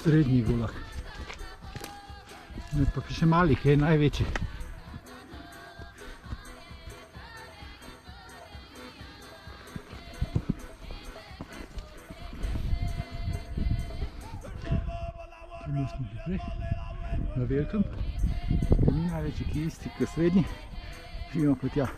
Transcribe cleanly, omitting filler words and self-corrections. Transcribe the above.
Srednji gulag. Ne pa še malih, je največji. Mi smo prej na velikem, ki ni največji, ki je isti, ki je srednji, živimo pa tja.